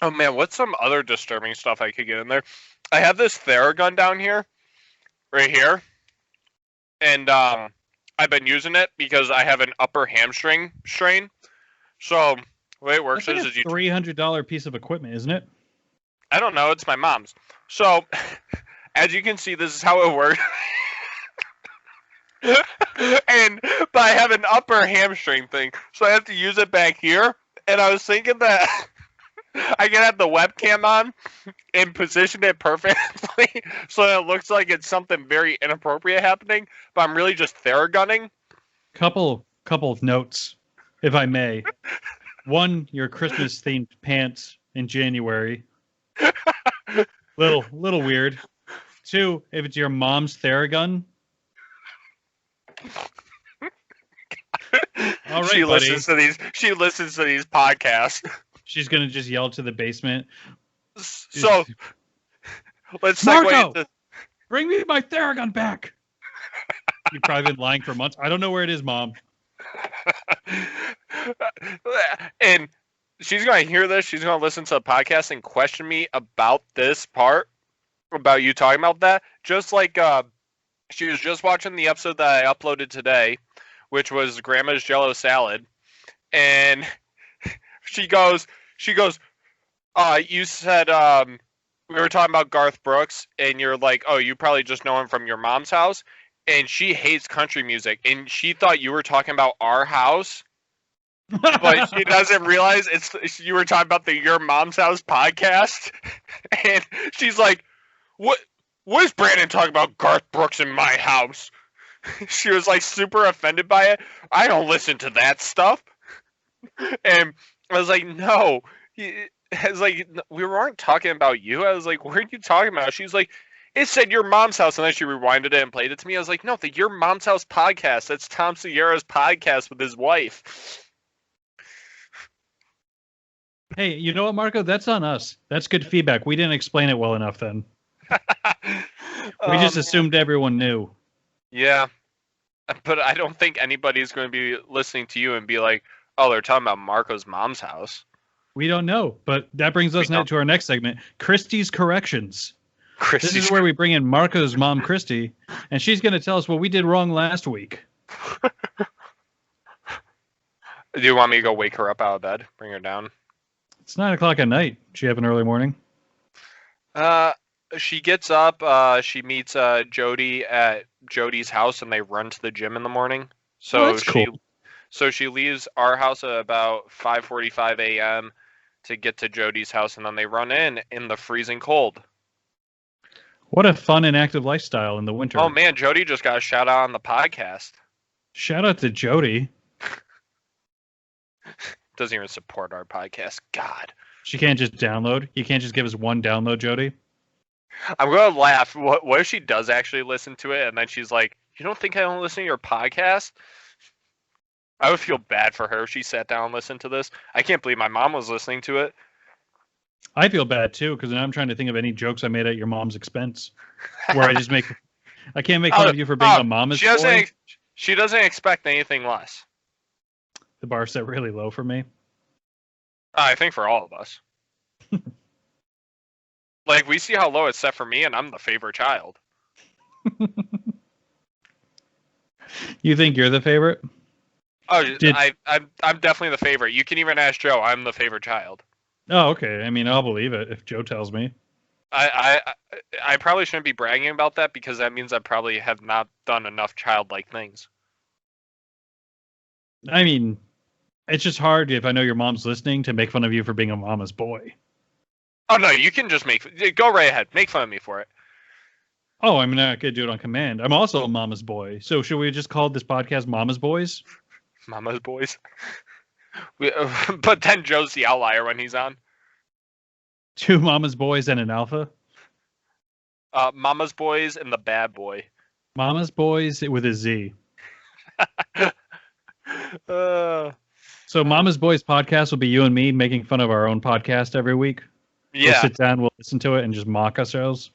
Oh man, what's some other disturbing stuff I could get in there? I have this Theragun down here, right here, and I've been using it because I have an upper hamstring strain. So the way it works That's like a is you. $300 piece of equipment, isn't it? I don't know. It's my mom's. So as you can see, this is how it works. And but I have an upper hamstring thing, so I have to use it back here. And I was thinking that I can have the webcam on and position it perfectly so that it looks like it's something very inappropriate happening, but I'm really just Theragunning. Couple of notes, if I may. One, your Christmas themed pants in January. Little weird. Two, if it's your mom's Theragun. All right, She buddy. She listens to these podcasts. She's gonna just yell to the basement. So let's Marco, segue into... bring me my Theragun back. You've probably been lying for months. I don't know where it is, Mom. And she's going to hear this. She's going to listen to the podcast and question me about this part, about you talking about that. Just like she was just watching the episode that I uploaded today, which was Grandma's Jello Salad. And she goes, you said we were talking about Garth Brooks, and you're like, oh, you probably just know him from your mom's house. And she hates country music, and she thought you were talking about our house, but she doesn't realize you were talking about the Your Mom's House podcast. And she's like, what is Brandon talking about Garth Brooks in my house? She was like super offended by it. I don't listen to that stuff. And I was like, no. I was like, we weren't talking about you. I was like, what are you talking about? She's like, it said Your Mom's House, and then she rewinded it and played it to me. I was like, no, the Your Mom's House podcast. That's Tom Segura's podcast with his wife. Hey, you know what, Marco? That's on us. That's good feedback. We didn't explain it well enough then. We just assumed everyone knew. Yeah. But I don't think anybody's going to be listening to you and be like, oh, they're talking about Marco's mom's house. We don't know. But that brings us now to our next segment, Christy's Corrections. This is where we bring in Marco's mom, Christy, and she's going to tell us what we did wrong last week. Do you want me to go wake her up out of bed? Bring her down? It's 9 o'clock at night. Does she have an early morning? She gets up. She meets Jody at Jody's house, and they run to the gym in the morning. So that's cool. So she leaves our house at about 5:45 a.m. to get to Jody's house, and then they run in the freezing cold. What a fun and active lifestyle in the winter. Oh, man, Jody just got a shout out on the podcast. Shout out to Jody. Doesn't even support our podcast. God. She can't just download? You can't just give us one download, Jody? I'm going to laugh. What if she does actually listen to it, and then she's like, you don't think I don't listen to your podcast? I would feel bad for her if she sat down and listened to this. I can't believe my mom was listening to it. I feel bad too, because now I'm trying to think of any jokes I made at your mom's expense. Where I just I can't make fun of you for being a mama's boy. She doesn't expect anything less. The bar set really low for me. I think for all of us. Like, we see how low it's set for me, and I'm the favorite child. You think you're the favorite? Oh, I'm definitely the favorite. You can even ask Joe. I'm the favorite child. Oh, okay. I mean, I'll believe it if Joe tells me. I probably shouldn't be bragging about that because that means I probably have not done enough childlike things. I mean, it's just hard if I know your mom's listening to make fun of you for being a mama's boy. Oh, no, you can just go right ahead. Make fun of me for it. Oh, I'm not going to do it on command. I'm also a mama's boy. So should we just call this podcast Mama's Boys? Mama's Boys. But then Joe's the outlier when he's on. 2 mama's boys and an alpha? Mama's Boys and the bad boy. Mama's Boys with a Z. So Mama's Boys podcast will be you and me making fun of our own podcast every week. Yeah. We'll sit down, we'll listen to it, and just mock ourselves.